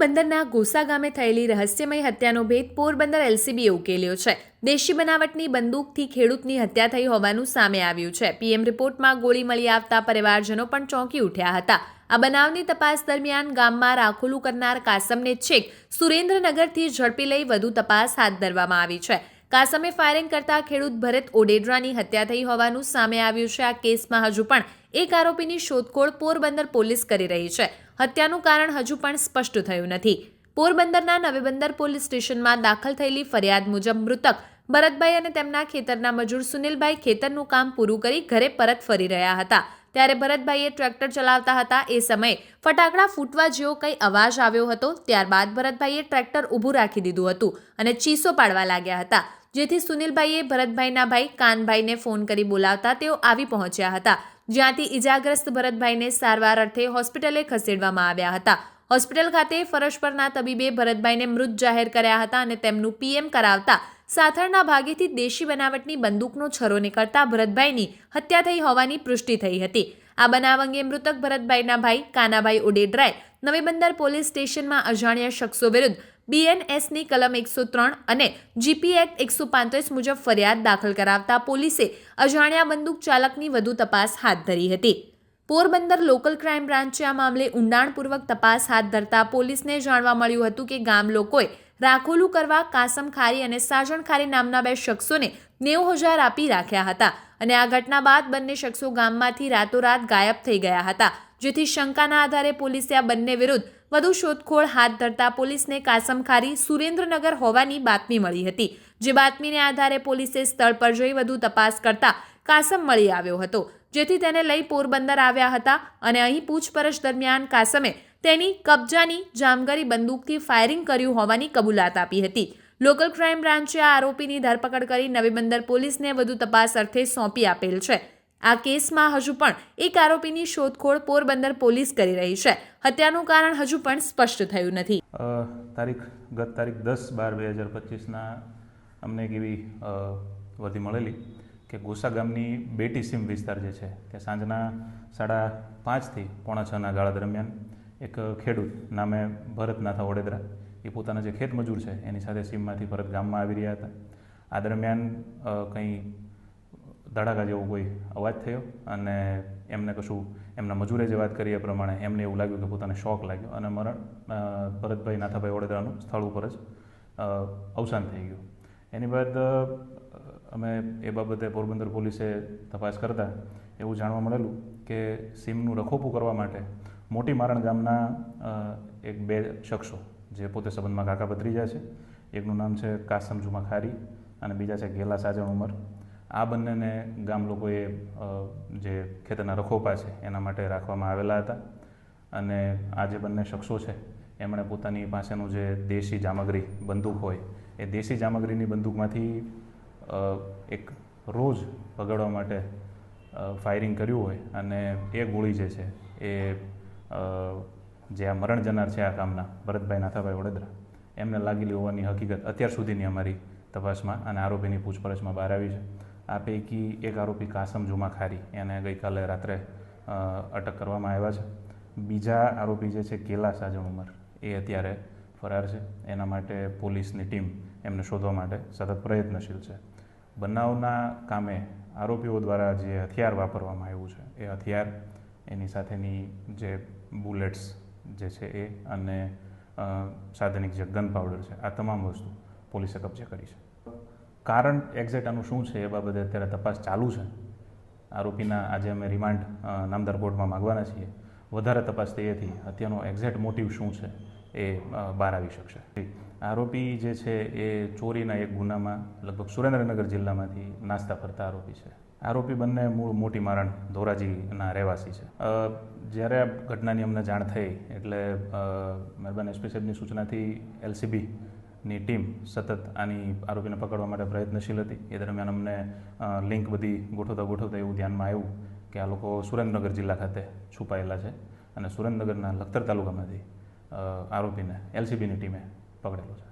પોરબંદરના ગોસા ગામે થયેલી રહસ્યમય હત્યાનો ભેદ પોરબંદર એલસીબીએ ઉકેલ્યો છે. દેશી બનાવટની બંદૂકથી ખેડૂતની હત્યા થઈ હોવાનું સામે આવ્યું છે. પીએમ રિપોર્ટમાં ગોળી મળી આવતા પરિવારજનો પણ ચોંકી ઉઠ્યા હતા. આ બનાવની તપાસ દરમિયાન ગામમાં રાખોલું કરનાર કાસમને છેક સુરેન્દ્રનગરથી ઝડપી લઈ વધુ તપાસ હાથ ધરવામાં આવી છે. કાસમે ફાયરિંગ કરતા ખેડૂત ભરત ઓડેદરાની હત્યા થઈ હોવાનું સામે આવ્યું છે. આ કેસમાં હજુ પણ એક આરોપીની શોધખોળ પોરબંદર પોલીસ કરી રહી છે. હત્યાનું કારણ હજુ પણ સ્પષ્ટ થયું નથી. પોરબંદરના નવીબંદર પોલીસ સ્ટેશનમાં દાખલ થયેલી ફરિયાદ મુજબ મૃતક ભરતભાઈ અને તેમના ખેતરના મજૂર સુનિલભાઈ ખેતરનું કામ પૂરું કરી ઘરે પરત ફરી રહ્યા હતા. ત્યારે ભરતભાઈએ ટ્રેક્ટર ચલાવતા હતા. એ સમયે ફટાકડા ફૂટવા જેવો કંઈ અવાજ આવ્યો હતો. ત્યારબાદ ભરતભાઈએ ટ્રેક્ટર ઊભું રાખી દીધું હતું અને ચીસો પાડવા લાગ્યા હતા, જેથી સુનિલભાઈએ ભરતભાઈના ભાઈ કાનભાઈને ફોન કરી બોલાવતા તેઓ આવી પહોંચ્યા હતા, જ્યાંથી ઇજાગ્રસ્ત ભરતભાઈને સારવાર અર્થે હોસ્પિટલે ખસેડવામાં આવ્યા હતા. હોસ્પિટલ ખાતે ફરજ પરના તબીબે ભરતભાઈને મૃત જાહેર કર્યા હતા અને તેમનું પીએમ કરાવતા સાથળના ભાગેથી દેશી બનાવટની બંદૂકનો છરો નીકળતા ભરતભાઈની હત્યા થઈ હોવાની પુષ્ટિ થઈ હતી. આ બનાવ અંગે મૃતક ભરતભાઈના ભાઈ કાનાભાઈ ઓડેદરાએ નવીબંદર પોલીસ સ્ટેશનમાં અજાણ્યા શખ્સો વિરુદ્ધ BNSની કલમ 103 અને GP એક્ટ 135 મુજબ ફરિયાદ દાખલ કરાવતા પોલીસે અજાણ્યા બંદૂક ચાલકની વધુ તપાસ હાથ ધરી હતી. પોરબંદર લોકલ ક્રાઇમ બ્રાન્ચે આ મામલે ઊંડાણપૂર્વક તપાસ હાથ ધરતા પોલીસને જાણવા મળ્યું હતું કે ગામ લોકોએ રાખોલું કરવા કાસમ ખારી અને સાજણ ખારી નામના બે શખ્સોને 90,000 આપી રાખ્યા હતા અને આ ઘટના બાદ બંને શખ્સો ગામમાંથી રાતોરાત ગાયબ થઈ ગયા હતા, જેથી શંકાના આધારે પોલીસે આ બંને વિરુદ્ધ વધુ શોધખોળ હાથ ધરતા પોલીસને કાસમ ખારી સુરેન્દ્રનગર હોવાની બાતમી મળી હતી. જે બાતમીને આધારે પોલીસે સ્થળ પર જઈ વધુ તપાસ કરતા કાસમ મળી આવ્યો હતો, જેથી તેને લઈ પોરબંદર આવ્યા હતા અને અહીં પૂછપરછ દરમિયાન કાસમે તેની કબજાની જામગરી બંદૂકથી ફાયરિંગ કર્યું હોવાની કબૂલાત આપી હતી. લોકલ ક્રાઇમ બ્રાન્ચે આ આરોપીની ધરપકડ કરી નવીબંદર પોલીસને વધુ તપાસ અર્થે સોંપી આપેલ છે. આ કેસમાં હજુ પણ એક આરોપીની શોધખોળ પોરબંદર પોલીસ કરી રહી છે. હત્યાનું કારણ હજુ પણ સ્પષ્ટ થયું નથી. ગત તારીખ 10/12/2025 અમને એક એવી વર્દી મળેલી કે ગોસા ગામની બેટી સીમ વિસ્તાર જે છે કે સાંજના 5:30થી 5:45 ગાળા દરમિયાન એક ખેડૂત નામે ભરત નાથા ઓડેદરા, એ પોતાના જે ખેત મજૂર છે એની સાથે સીમમાંથી પરત ગામમાં આવી રહ્યા હતા. આ દરમિયાન કંઈ ધડાકા જેવો કોઈ અવાજ થયો અને એમને કશું એમના મજૂરે જે વાત કરી એ પ્રમાણે એમને એવું લાગ્યું કે પોતાને શોક લાગ્યો અને ભરતભાઈ નાથાભાઈ ઓડેદરાનું સ્થળ ઉપર જ અવસાન થઈ ગયું. એની બાદ અમે એ બાબતે પોરબંદર પોલીસે તપાસ કરતા એવું જાણવા મળેલું કે સીમનું રખોપું કરવા માટે મોટી મારણ ગામના બે શખ્સો જે પોતે સંબંધમાં કાકા ભત્રીજા છે, એકનું નામ છે કાસમ જુમા ખારી અને બીજા છે ગેલા સાજણ ઉમર. આ બંનેને ગામ લોકોએ જે ખેતરના રખોપા છે એના માટે રાખવામાં આવેલા હતા અને આ જે બંને શખ્સો છે એમણે પોતાની પાસેનું જે દેશી જામગરી બંદૂક હોય એ દેશી જામગરીની બંદૂકમાંથી એક રોજ પગાડવા માટે ફાયરિંગ કર્યું હોય અને એ ગોળી જે છે એ જે આ મરણ જનાર છે આ કામના ભરતભાઈ નાથાભાઈ ઓડેદરા એમને લાગેલી હોવાની હકીકત અત્યાર સુધીની અમારી તપાસમાં અને આરોપીની પૂછપરછમાં બહાર આવી છે. આ પૈકી એક આરોપી કાસમ જુમા ખારી એને ગઈકાલે રાત્રે અટક કરવામાં આવ્યા છે. બીજા આરોપી જે છે કેલા સાજણ ઉમર એ અત્યારે ફરાર છે. એના માટે પોલીસની ટીમ એમને શોધવા માટે સતત પ્રયત્નશીલ છે. બનાવના કામે આરોપીઓ દ્વારા જે હથિયાર વાપરવામાં આવ્યું છે એ હથિયાર, એની સાથેની જે બુલેટ્સ જે છે એ અને સાધનિક જે ગન પાવડર છે, આ તમામ વસ્તુ પોલીસે કબજે કરી છે. કારણ એક્ઝેક્ટ આનું શું છે એ બાબતે અત્યારે તપાસ ચાલુ છે. આરોપીના આજે અમે રિમાન્ડ નામદાર કોર્ટમાં માગવાના છીએ. વધારે તપાસ થયેથી હત્યાનો એક્ઝેક્ટ મોટિવ શું છે એ બહાર આવી શકશે. આરોપી જે છે એ ચોરીના એક ગુનામાં લગભગ સુરેન્દ્રનગર જિલ્લામાંથી નાસ્તા ફરતા આરોપી છે. આરોપી બંને મૂળ મોટી મારણ ધોરાજીના રહેવાસી છે. જ્યારે આ ઘટનાની અમને જાણ થઈ એટલે મહેરબાન એસપી સાહેબની સૂચનાથી LCBની ટીમ સતત આની આરોપીને પકડવા માટે પ્રયત્નશીલ હતી. એ દરમિયાન અમને લિંક બધી ગોઠવતા એવું ધ્યાનમાં આવ્યું કે આ લોકો સુરેન્દ્રનગર જિલ્લા ખાતે છુપાયેલા છે અને સુરેન્દ્રનગરના લખતર તાલુકામાંથી આરોપીને LCBની ટીમે પકડેલો છે.